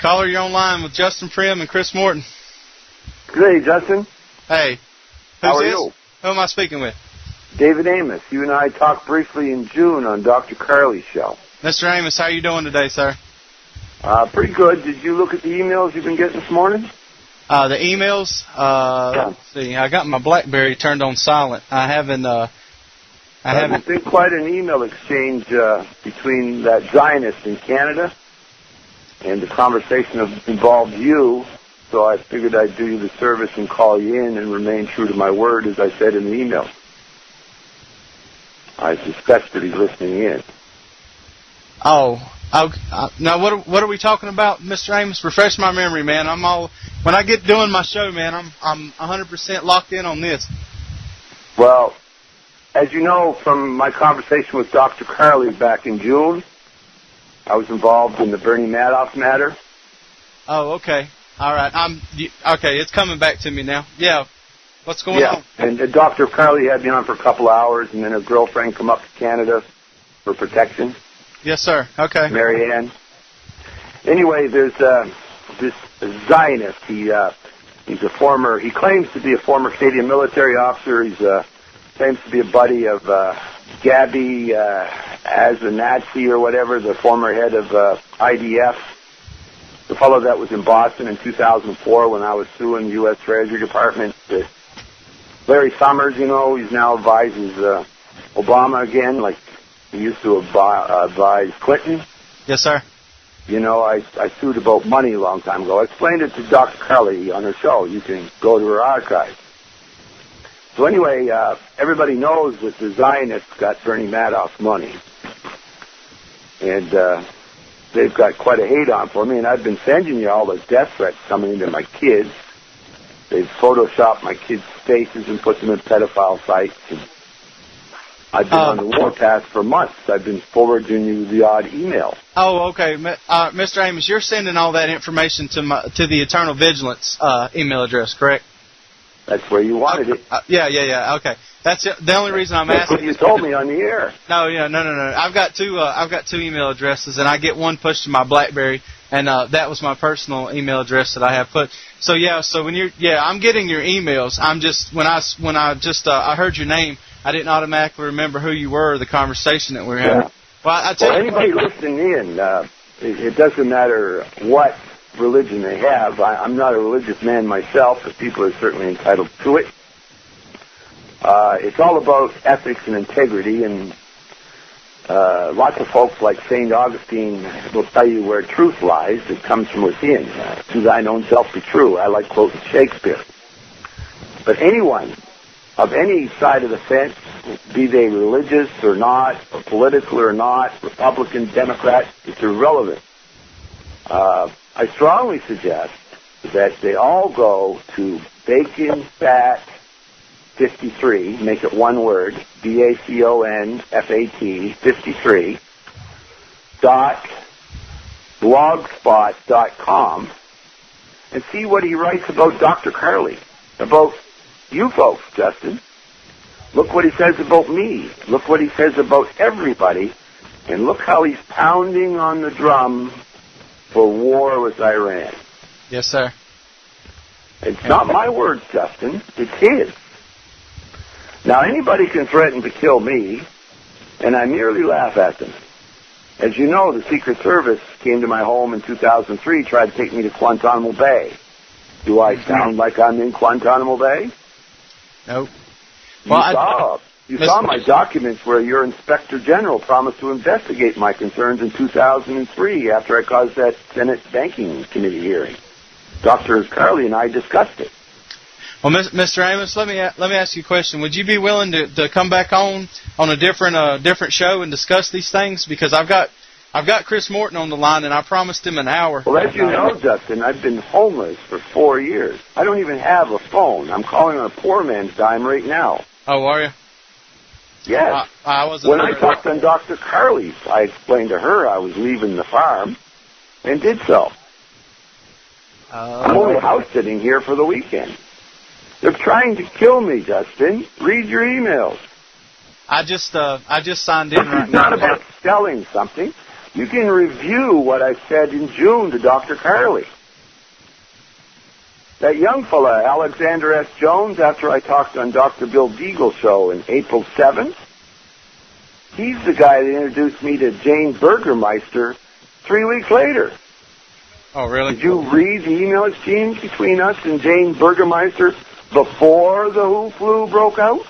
Caller, you're online with Justin Prim and Chris Morton. Good day, Justin. Hey. How are this? you? Who am I speaking with? David Amos. You and I talked briefly in June on Dr. Carley's show. Mr. Amos, how are you doing today, sir? Pretty good. Did you look at the emails you've been getting this morning? The emails? Let's see. I got my BlackBerry turned on silent. I haven't... There's been quite an email exchange between that Zionist in Canada, and the conversation involved you, so I figured I'd do you the service and call you in and remain true to my word, as I said in the email. I suspect that he's listening in. Now what are we talking about, Mr. Amos? Refresh my memory, man. When I get doing my show, man, I'm 100% locked in on this. Well, as you know from my conversation with Dr. Carley back in June, I was involved in the Bernie Madoff matter. Oh, okay. All right. Okay, it's coming back to me now. Yeah. What's going on? And Dr. Carley had me on for a couple hours, and then her girlfriend come up to Canada for protection. Yes, sir. Okay. Mary Ann. Anyway, there's this Zionist. He's he claims to be a former Canadian military officer. He claims to be a buddy of Gabby as a Nazi or whatever, the former head of IDF. The fellow that was in Boston in 2004 when I was suing the U.S. Treasury Department. Larry Summers, you know, he's now advises Obama again, like he used to advise Clinton. Yes, sir. You know, I sued about money a long time ago. I explained it to Dr. Carley on her show. You can go to her archive. So anyway, everybody knows that the Zionists got Bernie Madoff's money. And they've got quite a hate on for me, and I've been sending you all the death threats coming into my kids. They've photoshopped my kids' faces and put them in pedophile sites. And I've been on the warpath for months. I've been forwarding you the odd email. Oh, okay. Mr. Amos, you're sending all that information to the Eternal Vigilance email address, correct? That's where you wanted it. Yeah. Okay. That's the only reason I'm asking. That's what you told me on the air. No. I've got two email addresses, and I get one pushed to my BlackBerry, and that was my personal email address that I have put. So I'm getting your emails. I'm just when I heard your name, I didn't automatically remember who you were or the conversation that we were having. Yeah. Well, anybody listening in, it doesn't matter what religion they have. I'm not a religious man myself, but people are certainly entitled to it. It's all about ethics and integrity, and lots of folks like St. Augustine will tell you where truth lies. It comes from within. To thine own self be true. I like quoting Shakespeare. But anyone of any side of the fence, be they religious or not, or political or not, Republican, Democrat, it's irrelevant. I strongly suggest that they all go to Baconfat 53, make it one word, BACONFAT 53, .blogspot.com, and see what he writes about Dr. Carley, about you folks, Justin. Look what he says about me. Look what he says about everybody. And look how he's pounding on the drum for war with Iran. Yes, sir. It's not my words, Justin. It's his. Now, anybody can threaten to kill me, and I merely laugh at them. As you know, the Secret Service came to my home in 2003, tried to take me to Guantanamo Bay. Do I sound like I'm in Guantanamo Bay? Nope. You saw my documents where your Inspector General promised to investigate my concerns in 2003 after I caused that Senate Banking Committee hearing. Dr. Carley and I discussed it. Well, Mr. Amos, let me ask you a question. Would you be willing to come back on a different show and discuss these things? Because I've got Chris Morton on the line, and I promised him an hour. Well, as you know, Justin, I've been homeless for 4 years. I don't even have a phone. I'm calling on a poor man's dime right now. Oh, are you? Yes. When I talked on Dr. Carley, I explained to her I was leaving the farm, and did so. I'm only house sitting here for the weekend. They're trying to kill me, Justin. Read your emails. I just signed in right now. It's not about selling something. You can review what I said in June to Dr. Carley. That young fella, Alexander S. Jones, after I talked on Dr. Bill Deagle's show in April 7th, he's the guy that introduced me to Jane Burgermeister 3 weeks later. Oh, really? Did you read the email exchange between us and Jane Burgermeister before the Who flu broke out?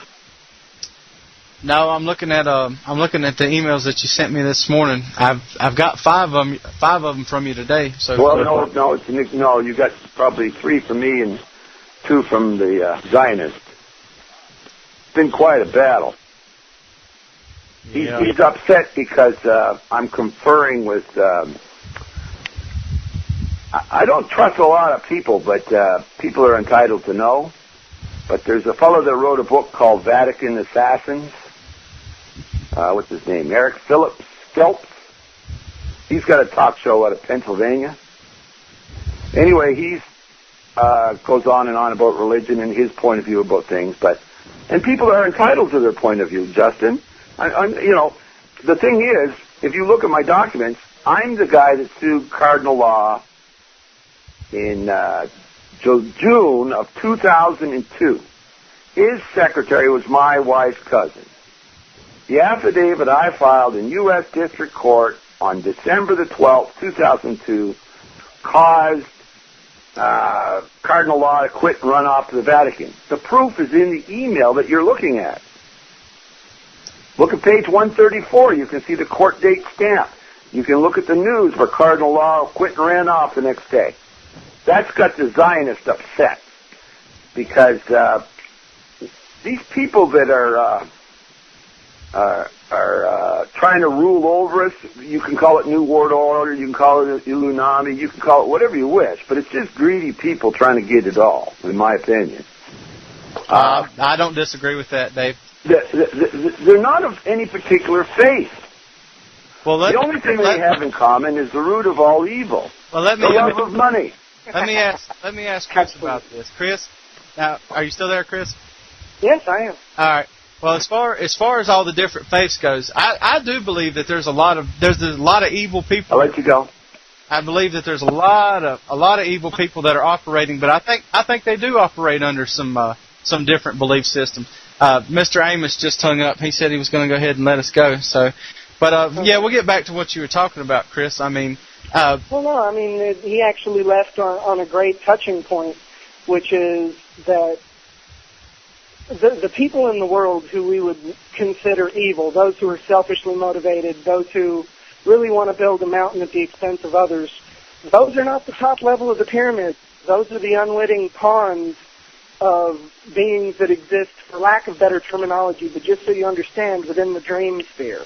No, I'm looking at the emails that you sent me this morning. I've got five of them from you today. So no, you got probably 3 from me and 2 from the Zionist. It's been quite a battle. Yeah. He's upset because I'm conferring with. I don't trust a lot of people, but people are entitled to know. But there's a fellow that wrote a book called Vatican Assassins. What's his name? Eric Phelps. He's got a talk show out of Pennsylvania. Anyway, he goes on and on about religion and his point of view about things. And people are entitled to their point of view, Justin. The thing is, if you look at my documents, I'm the guy that sued Cardinal Law in June of 2002. His secretary was my wife's cousin. The affidavit I filed in U.S. District Court on December the 12th, 2002, caused Cardinal Law to quit and run off to the Vatican. The proof is in the email that you're looking at. Look at page 134. You can see the court date stamp. You can look at the news where Cardinal Law quit and ran off the next day. That's got the Zionists upset because these people that are trying to rule over us, you can call it New World Order, you can call it Illuminati, you can call it whatever you wish, but it's just greedy people trying to get it all, in my opinion. I don't disagree with that, Dave. They're not of any particular faith. Well, the only thing they have in common is the root of all evil. Well, the love of money. Let me ask Chris about this. Chris, now, are you still there, Chris? Yes, I am. All right. Well, as far as all the different faiths goes, I do believe that there's a lot of evil people. I'll let you go. I believe that there's a lot of evil people that are operating, but I think they do operate under some different belief systems. Mr. Amos just hung up. He said he was going to go ahead and let us go. So, but yeah, we'll get back to what you were talking about, Chris. I mean, he actually left on a great touching point, which is that the people in the world who we would consider evil, those who are selfishly motivated, those who really want to build a mountain at the expense of others, those are not the top level of the pyramid. Those are the unwitting pawns of beings that exist, for lack of better terminology, but just so you understand, within the dream sphere,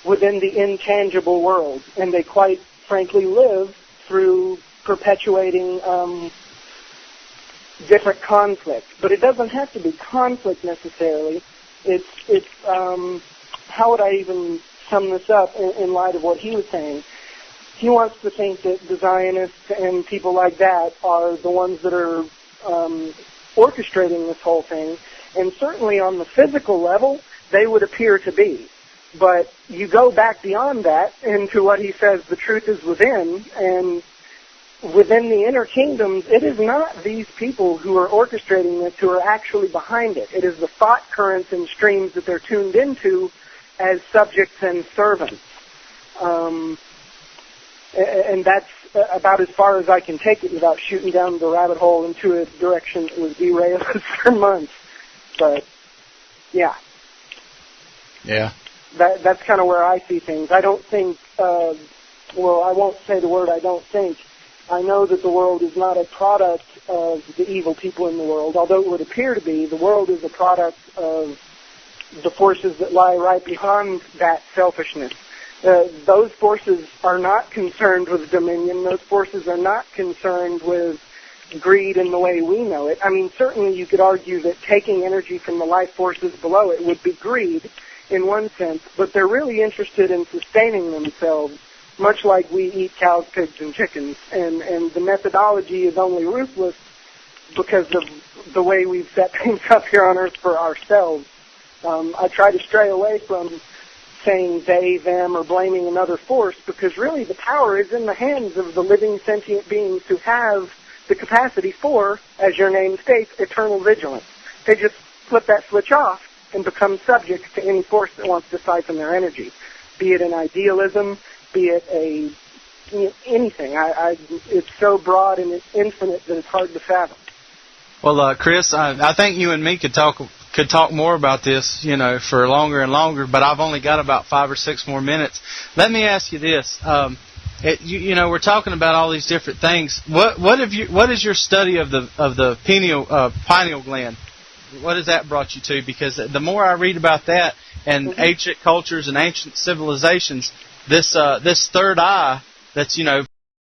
within the intangible world. And they quite frankly live through perpetuating different conflict. But it doesn't have to be conflict necessarily. It's how would I even sum this up in light of what he was saying? He wants to think that the Zionists and people like that are the ones that are orchestrating this whole thing. And certainly on the physical level, they would appear to be. But you go back beyond that into what he says the truth is within, and within the inner kingdoms, it is not these people who are orchestrating this who are actually behind it. It is the thought currents and streams that they're tuned into as subjects and servants. And that's about as far as I can take it without shooting down the rabbit hole into a direction that was derailed for months. But, yeah. Yeah. That's kind of where I see things. I don't think, I won't say the word I don't think. I know that the world is not a product of the evil people in the world, although it would appear to be. The world is a product of the forces that lie right behind that selfishness. Those forces are not concerned with dominion. Those forces are not concerned with greed in the way we know it. I mean, certainly you could argue that taking energy from the life forces below it would be greed in one sense, but they're really interested in sustaining themselves, much like we eat cows, pigs, and chickens. And the methodology is only ruthless because of the way we've set things up here on Earth for ourselves. I try to stray away from saying they, them, or blaming another force, because really the power is in the hands of the living sentient beings who have the capacity for, as your name states, eternal vigilance. They just flip that switch off and become subject to any force that wants to siphon their energy, be it an idealism, be it anything. It's so broad and it's infinite that it's hard to fathom. Well, Chris, I think you and me could talk more about this, for longer and longer. But I've only got about 5 or 6 more minutes. Let me ask you this: we're talking about all these different things. What is your study of the pineal gland? What has that brought you to? Because the more I read about that and ancient cultures and ancient civilizations, this third eye that's